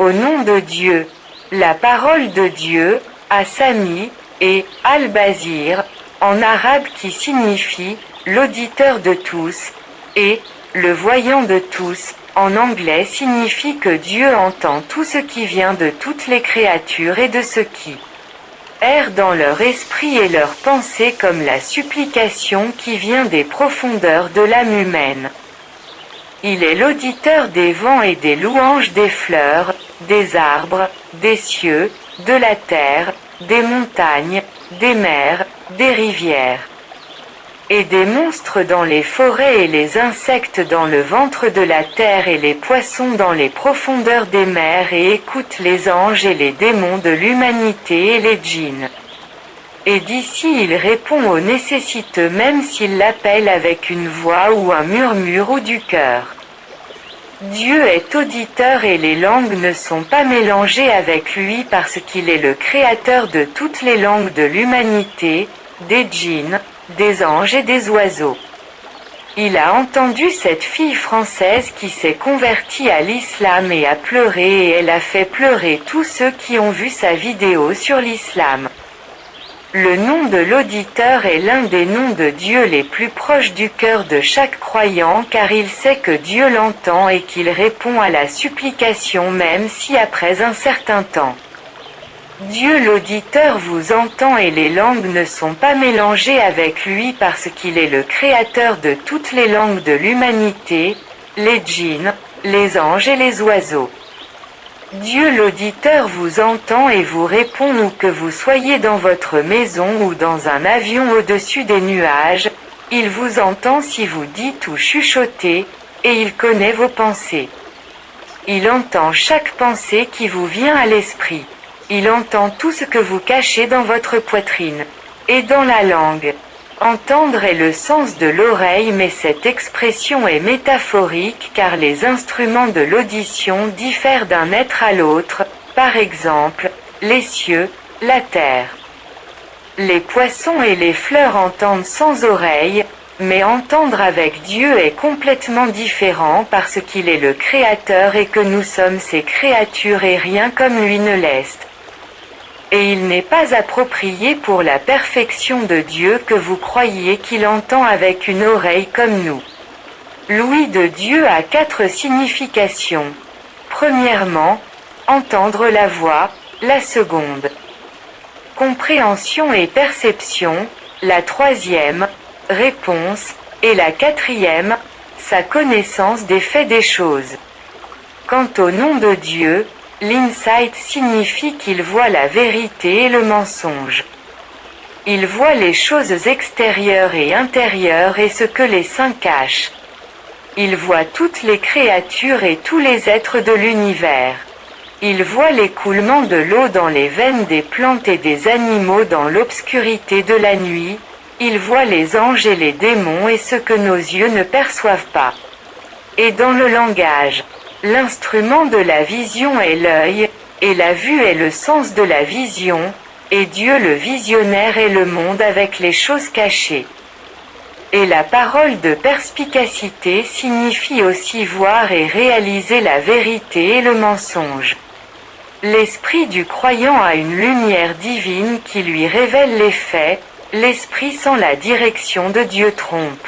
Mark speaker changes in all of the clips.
Speaker 1: Au nom de Dieu, la parole de Dieu, As-Sami, et Al-Bazir, en arabe qui signifie l'auditeur de tous, et le voyant de tous, en anglais signifie que Dieu entend tout ce qui vient de toutes les créatures et de ce qui errent dans leur esprit et leur pensée comme la supplication qui vient des profondeurs de l'âme humaine. Il est l'auditeur des vents et des louanges des fleurs, des arbres, des cieux, de la terre, des montagnes, des mers, des rivières, et des monstres dans les forêts et les insectes dans le ventre de la terre et les poissons dans les profondeurs des mers et écoute les anges et les démons de l'humanité et les djinns. Et d'ici il répond aux nécessiteux même s'il l'appelle avec une voix ou un murmure ou du cœur. Dieu est auditeur et les langues ne sont pas mélangées avec lui parce qu'il est le créateur de toutes les langues de l'humanité, des djinns, des anges et des oiseaux. Il a entendu cette fille française qui s'est convertie à l'islam et a pleuré et elle a fait pleurer tous ceux qui ont vu sa vidéo sur l'islam. Le nom de l'auditeur est l'un des noms de Dieu les plus proches du cœur de chaque croyant car il sait que Dieu l'entend et qu'il répond à la supplication même si après un certain temps. Dieu l'auditeur vous entend et les langues ne sont pas mélangées avec lui parce qu'il est le créateur de toutes les langues de l'humanité, les djinns, les anges et les oiseaux. Dieu l'auditeur vous entend et vous répond où que vous soyez dans votre maison ou dans un avion au-dessus des nuages, il vous entend si vous dites ou chuchotez, et il connaît vos pensées. Il entend chaque pensée qui vous vient à l'esprit. Il entend tout ce que vous cachez dans votre poitrine. Et dans la langue. Entendre est le sens de l'oreille mais cette expression est métaphorique car les instruments de l'audition diffèrent d'un être à l'autre, par exemple, les cieux, la terre. Les poissons et les fleurs entendent sans oreille, mais entendre avec Dieu est complètement différent parce qu'il est le créateur et que nous sommes ses créatures et rien comme lui ne l'est. Et il n'est pas approprié pour la perfection de Dieu que vous croyiez qu'il entend avec une oreille comme nous. L'ouïe de Dieu a 4 significations. Premièrement, entendre la voix, la seconde. Compréhension et perception, la troisième, réponse, et la quatrième, sa connaissance des faits des choses. Quant au nom de Dieu, l'insight signifie qu'il voit la vérité et le mensonge. Il voit les choses extérieures et intérieures et ce que les saints cachent. Il voit toutes les créatures et tous les êtres de l'univers. Il voit l'écoulement de l'eau dans les veines des plantes et des animaux dans l'obscurité de la nuit. Il voit les anges et les démons et ce que nos yeux ne perçoivent pas. Et dans le langage, l'instrument de la vision est l'œil, et la vue est le sens de la vision, et Dieu le visionnaire est le monde avec les choses cachées. Et la parole de perspicacité signifie aussi voir et réaliser la vérité et le mensonge. L'esprit du croyant a une lumière divine qui lui révèle les faits, l'esprit sans la direction de Dieu trompe.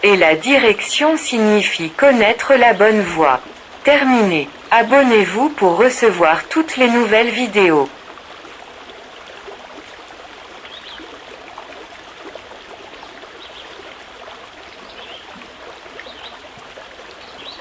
Speaker 1: Et la direction signifie connaître la bonne voie. Terminé. Abonnez-vous pour recevoir toutes les nouvelles vidéos.